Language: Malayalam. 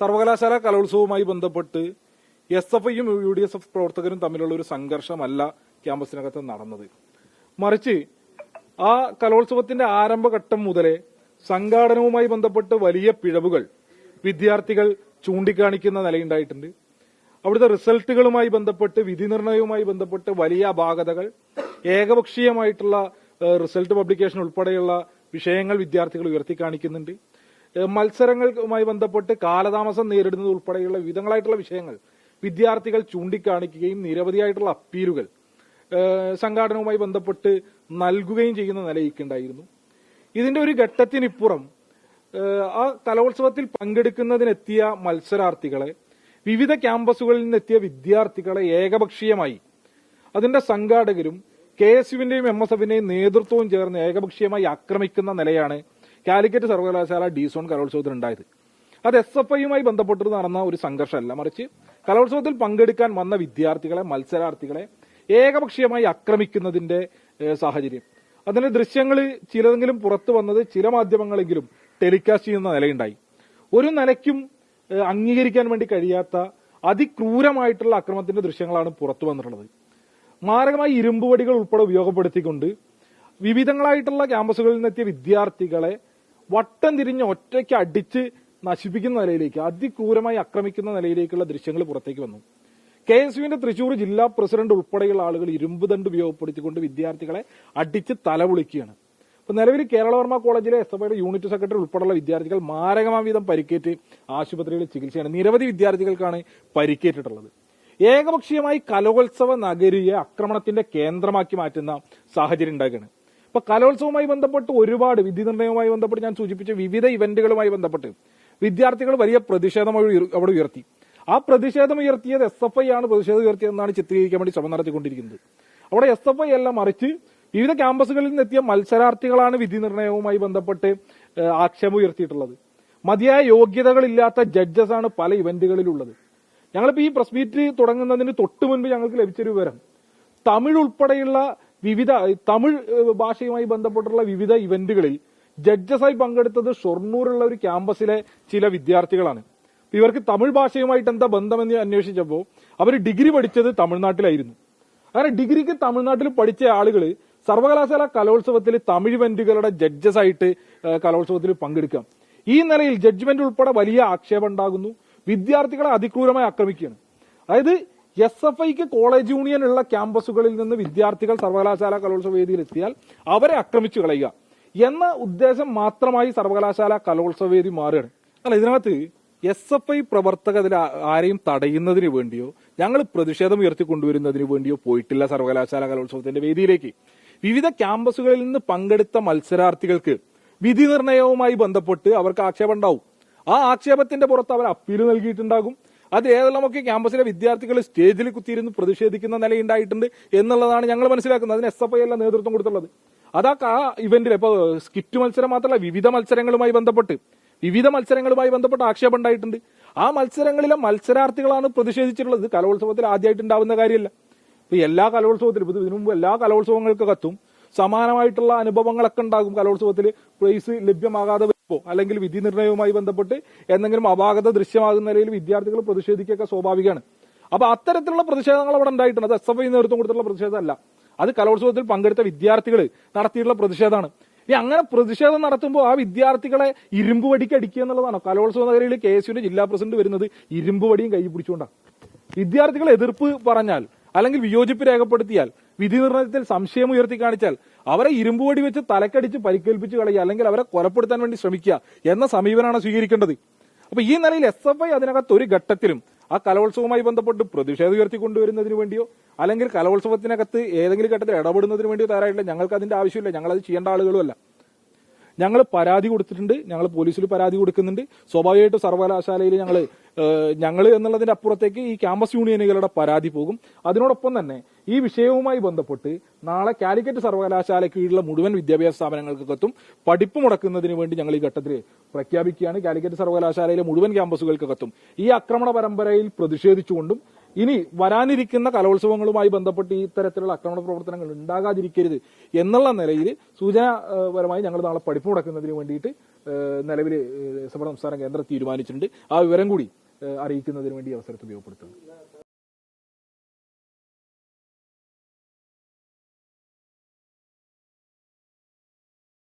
സർവകലാശാല കലോത്സവവുമായി ബന്ധപ്പെട്ട് SFIയും UDSF പ്രവർത്തകരും തമ്മിലുള്ള ഒരു സംഘർഷമല്ല ക്യാമ്പസിനകത്ത് നടന്നത്. മറിച്ച് ആ കലോത്സവത്തിന്റെ ആരംഭഘട്ടം മുതലേ സംഘാടനവുമായി ബന്ധപ്പെട്ട് വലിയ പിഴവുകൾ വിദ്യാർത്ഥികൾ ചൂണ്ടിക്കാണിക്കുന്ന നിലയുണ്ടായിട്ടുണ്ട്. അവിടുത്തെ റിസൾട്ടുകളുമായി ബന്ധപ്പെട്ട് വിധി നിർണയവുമായി ബന്ധപ്പെട്ട് വലിയ അപാകതകൾ, ഏകപക്ഷീയമായിട്ടുള്ള റിസൾട്ട് പബ്ലിക്കേഷൻ ഉൾപ്പെടെയുള്ള വിഷയങ്ങൾ വിദ്യാർത്ഥികൾ ഉയർത്തിക്കാണിക്കുന്നുണ്ട്. മത്സരങ്ങളുമായി ബന്ധപ്പെട്ട് കാലതാമസം നേരിടുന്നത് ഉൾപ്പെടെയുള്ള വിവിധങ്ങളായിട്ടുള്ള വിഷയങ്ങൾ വിദ്യാർത്ഥികൾ ചൂണ്ടിക്കാണിക്കുകയും നിരവധിയായിട്ടുള്ള അപ്പീലുകൾ സംഘാടനവുമായി ബന്ധപ്പെട്ട് നൽകുകയും ചെയ്യുന്ന നിലയിലുണ്ടായിരുന്നു. ഇതിന്റെ ഒരു ഘട്ടത്തിനിപ്പുറം ആ കലോത്സവത്തിൽ പങ്കെടുക്കുന്നതിനെത്തിയ മത്സരാർത്ഥികളെ, വിവിധ ക്യാമ്പസുകളിൽ നിന്നെത്തിയ വിദ്യാർത്ഥികളെ ഏകപക്ഷീയമായി അതിന്റെ സംഘാടകരും KSUവിന്റെയും MSFന്റെയും നേതൃത്വവും ചേർന്ന് ഏകപക്ഷീയമായി ആക്രമിക്കുന്ന നിലയാണ് കാലിക്കറ്റ് സർവകലാശാല D-സോൺ കലോത്സവത്തിനുണ്ടായത്. അത് SFIയുമായി ബന്ധപ്പെട്ട് നടന്ന ഒരു സംഘർഷമല്ല, മറിച്ച് കലോത്സവത്തിൽ പങ്കെടുക്കാൻ വന്ന വിദ്യാർത്ഥികളെ, മത്സരാർത്ഥികളെ ഏകപക്ഷീയമായി ആക്രമിക്കുന്നതിന്റെ സാഹചര്യം. അതിന്റെ ദൃശ്യങ്ങൾ ചിലതെങ്കിലും പുറത്തു വന്നത് ചില മാധ്യമങ്ങളെങ്കിലും ടെലികാസ്റ്റ് ചെയ്യുന്ന നിലയുണ്ടായി. ഒരു നിലയ്ക്കും അംഗീകരിക്കാൻ വേണ്ടി കഴിയാത്ത അതിക്രൂരമായിട്ടുള്ള അക്രമത്തിന്റെ ദൃശ്യങ്ങളാണ് പുറത്തു വന്നിട്ടുള്ളത്. മാരകമായി ഇരുമ്പുവടികൾ ഉൾപ്പെടെ ഉപയോഗപ്പെടുത്തിക്കൊണ്ട് വിവിധങ്ങളായിട്ടുള്ള ക്യാമ്പസുകളിൽ നിന്നെത്തിയ വിദ്യാർത്ഥികളെ വട്ടം തിരിഞ്ഞ് ഒറ്റയ്ക്ക് അടിച്ച് നശിപ്പിക്കുന്ന നിലയിലേക്ക്, അതിക്രൂരമായി ആക്രമിക്കുന്ന നിലയിലേക്കുള്ള ദൃശ്യങ്ങൾ പുറത്തേക്ക് വന്നു. KSUവിന്റെ തൃശൂർ ജില്ലാ പ്രസിഡന്റ് ഉൾപ്പെടെയുള്ള ആളുകൾ ഇരുമ്പ് ദണ്ട് ഉപയോഗപ്പെടുത്തിക്കൊണ്ട് വിദ്യാർത്ഥികളെ അടിച്ച് തലപൊളിക്കുകയാണ്. ഇപ്പൊ നിലവിൽ കേരളവർമ്മ കോളേജിലെ SFIയുടെ യൂണിറ്റ് സെക്രട്ടറി ഉൾപ്പെടെയുള്ള വിദ്യാർത്ഥികൾ മാരകമാംവിധം പരിക്കേറ്റ് ആശുപത്രികളിൽ ചികിത്സയാണ്. നിരവധി വിദ്യാർത്ഥികൾക്കാണ് പരിക്കേറ്റിട്ടുള്ളത്. ഏകപക്ഷീയമായി കലോത്സവ നഗരിയെ ആക്രമണത്തിന്റെ കേന്ദ്രമാക്കി മാറ്റുന്ന സാഹചര്യം ഉണ്ടാക്കുകയാണ്. ഇപ്പൊ കലോത്സവവുമായി ബന്ധപ്പെട്ട് ഒരുപാട് വിധി നിർണ്ണയവുമായി ബന്ധപ്പെട്ട് ഞാൻ സൂചിപ്പിച്ച വിവിധ ഇവന്റുകളുമായി ബന്ധപ്പെട്ട് വിദ്യാർത്ഥികൾ വലിയ പ്രതിഷേധം അവിടെ ഉയർത്തി. ആ പ്രതിഷേധം ഉയർത്തിയത് SFI ആണ് പ്രതിഷേധം ഉയർത്തിയതെന്നാണ് ചിത്രീകരിക്കാൻ വേണ്ടി ശ്രമം നടത്തിക്കൊണ്ടിരിക്കുന്നത്. അവിടെ SFI അല്ല, മറിച്ച് വിവിധ ക്യാമ്പസുകളിൽ നിന്നെത്തിയ മത്സരാർത്ഥികളാണ് വിധി നിർണ്ണയവുമായി ബന്ധപ്പെട്ട് ആക്ഷേപം ഉയർത്തിയിട്ടുള്ളത്. മതിയായ യോഗ്യതകളില്ലാത്ത ജഡ്ജസ് ആണ് പല ഇവന്റുകളിലുള്ളത്. ഞങ്ങളിപ്പോ ഈ പ്രസ് മീറ്റ് തുടങ്ങുന്നതിന് തൊട്ടു മുൻപ് ഞങ്ങൾക്ക് ലഭിച്ചൊരു വിവരം, തമിഴ് ഉൾപ്പെടെയുള്ള വിവിധ തമിഴ് ഭാഷയുമായി ബന്ധപ്പെട്ടുള്ള വിവിധ ഇവന്റുകളിൽ ജഡ്ജസായി പങ്കെടുത്തത് ഷൊർണൂറുള്ള ഒരു ക്യാമ്പസിലെ ചില വിദ്യാർത്ഥികളാണ്. ഇവർക്ക് തമിഴ് ഭാഷയുമായിട്ട് എന്താ ബന്ധമെന്ന് അന്വേഷിച്ചപ്പോൾ അവർ ഡിഗ്രി പഠിച്ചത് തമിഴ്നാട്ടിലായിരുന്നു. അങ്ങനെ ഡിഗ്രിക്ക് തമിഴ്നാട്ടിൽ പഠിച്ച ആളുകൾ സർവകലാശാല കലോത്സവത്തിൽ തമിഴ് ഇവന്റുകളുടെ ജഡ്ജസായിട്ട് കലോത്സവത്തിൽ പങ്കെടുക്കാം. ഈ നിലയിൽ ജഡ്ജ്മെന്റ് ഉൾപ്പെടെ വലിയ ആക്ഷേപം ഉണ്ടാകുന്നു. വിദ്യാർത്ഥികളെ അതിക്രൂരമായി ആക്രമിക്കുകയാണ്. അതായത് SFIക്ക് കോളേജ് യൂണിയൻ ഉള്ള ക്യാമ്പസുകളിൽ നിന്ന് വിദ്യാർത്ഥികൾ സർവകലാശാല കലോത്സവ വേദിയിൽ എത്തിയാൽ അവരെ ആക്രമിച്ചു കളയുക എന്ന ഉദ്ദേശം മാത്രമായി സർവകലാശാല കലോത്സവ വേദി മാറുകയാണ്. അല്ല, ഇതിനകത്ത് SFI പ്രവർത്തകർ ആരെയും തടയുന്നതിന് വേണ്ടിയോ ഞങ്ങൾ പ്രതിഷേധം ഉയർത്തിക്കൊണ്ടുവരുന്നതിന് വേണ്ടിയോ പോയിട്ടില്ല സർവകലാശാല കലോത്സവത്തിന്റെ വേദിയിലേക്ക്. വിവിധ ക്യാമ്പസുകളിൽ നിന്ന് പങ്കെടുത്ത മത്സരാർത്ഥികൾക്ക് വിധി നിർണയവുമായി ബന്ധപ്പെട്ട് അവർക്ക് ആക്ഷേപം ഉണ്ടാവും. ആ ആക്ഷേപത്തിന്റെ പുറത്ത് അവർ അപ്പീൽ നൽകിയിട്ടുണ്ടാകും. അത് ഏതെല്ലാമൊക്കെ ക്യാമ്പസിലെ വിദ്യാർത്ഥികൾ സ്റ്റേജിൽ കുത്തിയിരുന്ന് പ്രതിഷേധിക്കുന്ന നിലയുണ്ടായിട്ടുണ്ട് എന്നുള്ളതാണ് ഞങ്ങൾ മനസ്സിലാക്കുന്നത്. അതിന് SFI അല്ല നേതൃത്വം കൊടുത്തുള്ളത്. അതാ ആ ഇവന്റിൽ ഇപ്പൊ സ്കിറ്റ് മത്സരം മാത്രമല്ല, വിവിധ മത്സരങ്ങളുമായി ബന്ധപ്പെട്ട് ആക്ഷേപം ഉണ്ടായിട്ടുണ്ട്. ആ മത്സരങ്ങളിലെ മത്സരാർത്ഥികളാണ് പ്രതിഷേധിച്ചിട്ടുള്ളത്. കലോത്സവത്തിൽ ആദ്യമായിട്ട് ഉണ്ടാവുന്ന കാര്യമല്ല. ഇപ്പൊ എല്ലാ കലോത്സവത്തിലും, ഇതിനു മുമ്പ് എല്ലാ കലോത്സവങ്ങൾക്കകത്തും സമാനമായിട്ടുള്ള അനുഭവങ്ങളൊക്കെ ഉണ്ടാകും. കലോത്സവത്തിൽ പ്രൈസ് ലഭ്യമാകാതെ വരുമ്പോ അല്ലെങ്കിൽ വിധി നിർണയവുമായി ബന്ധപ്പെട്ട് എന്തെങ്കിലും അപാകത ദൃശ്യമാകുന്ന നിലയിൽ വിദ്യാർത്ഥികൾ പ്രതിഷേധിക്കുക സ്വാഭാവികമാണ്. അപ്പൊ അത്തരത്തിലുള്ള പ്രതിഷേധങ്ങൾ അവിടെ ഉണ്ടായിട്ടുണ്ട്. അത് SFI നേതൃത്വം കൊടുത്തിട്ടുള്ള പ്രതിഷേധമല്ല, അത് കലോത്സവത്തിൽ പങ്കെടുത്ത വിദ്യാർത്ഥികൾ നടത്തിയിട്ടുള്ള പ്രതിഷേധമാണ്. ഇനി അങ്ങനെ പ്രതിഷേധം നടത്തുമ്പോൾ ആ വിദ്യാർത്ഥികളെ ഇരുമ്പ് വടിക്ക് അടിക്കുക എന്നുള്ളതാണോ? കലോത്സവ നഗരിയിൽ KSUവിന്റെ ജില്ലാ പ്രസിഡന്റ് വരുന്നത് ഇരുമ്പ് വടിയും കൈ പിടിച്ചുകൊണ്ടാണ്. വിദ്യാർത്ഥികൾ എതിർപ്പ് പറഞ്ഞാൽ അല്ലെങ്കിൽ വിയോജിപ്പ് രേഖപ്പെടുത്തിയാൽ, വിധി നിർണയത്തിൽ സംശയം ഉയർത്തി കാണിച്ചാൽ അവരെ ഇരുമ്പ് വടി വെച്ച് തലക്കടിച്ച് പരിക്കേൽപ്പിച്ച് കളയുക അല്ലെങ്കിൽ അവരെ കൊലപ്പെടുത്താൻ വേണ്ടി ശ്രമിക്കുക എന്ന സമീപനമാണ് സ്വീകരിക്കേണ്ടത്. അപ്പൊ ഈ നിലയിൽ SFI അതിനകത്ത് ഒരു ഘട്ടത്തിലും ആ കലോത്സവവുമായി ബന്ധപ്പെട്ട് പ്രതിഷേധം ഉയർത്തിക്കൊണ്ടുവരുന്നതിന് വേണ്ടിയോ അല്ലെങ്കിൽ കലോത്സവത്തിനകത്ത് ഏതെങ്കിലും ഘട്ടത്തിൽ ഇടപെടുന്നതിന് വേണ്ടിയോ തയ്യാറായിട്ടില്ല. ഞങ്ങൾക്ക് അതിന്റെ ആവശ്യമില്ല, ഞങ്ങളത് ചെയ്യേണ്ട ആളുകളുമല്ല. ഞങ്ങൾ പരാതി കൊടുത്തിട്ടുണ്ട്, ഞങ്ങൾ പോലീസിൽ പരാതി കൊടുക്കുന്നുണ്ട്. സ്വാഭാവികമായിട്ടും സർവകലാശാലയിൽ ഞങ്ങൾ എന്നുള്ളതിന്റെ അപ്പുറത്തേക്ക് ഈ ക്യാമ്പസ് യൂണിയനുകളുടെ പരാതി പോകും. അതിനോടൊപ്പം തന്നെ ഈ വിഷയവുമായി ബന്ധപ്പെട്ട് നാളെ കാലിക്കറ്റ് സർവകലാശാല കീഴിലുള്ള മുഴുവൻ വിദ്യാഭ്യാസ സ്ഥാപനങ്ങൾക്കകത്തും പഠിപ്പ് മുടക്കുന്നതിന് വേണ്ടി ഞങ്ങൾ ഈ ഘട്ടത്തിൽ പ്രഖ്യാപിക്കുകയാണ്. കാലിക്കറ്റ് സർവകലാശാലയിലെ മുഴുവൻ ക്യാമ്പസുകൾക്കകത്തും ഈ ആക്രമണ പരമ്പരയിൽ പ്രതിഷേധിച്ചുകൊണ്ടും ഇനി വരാനിരിക്കുന്ന കലോത്സവങ്ങളുമായി ബന്ധപ്പെട്ട് ഈ തരത്തിലുള്ള ആക്രമണ പ്രവർത്തനങ്ങൾ ഉണ്ടാകാതിരിക്കരുത് എന്നുള്ള നിലയിൽ സൂചനാപരമായി ഞങ്ങൾ നാളെ പഠിപ്പ് മുടക്കുന്നതിന് വേണ്ടിയിട്ട് നിലവിൽ സംസ്ഥാന കേന്ദ്രം തീരുമാനിച്ചിട്ടുണ്ട്. ആ വിവരം കൂടി അറിയിക്കുന്നതിന് വേണ്ടി അവസരത്തെ ഉപയോഗപ്പെടുത്തുന്നു.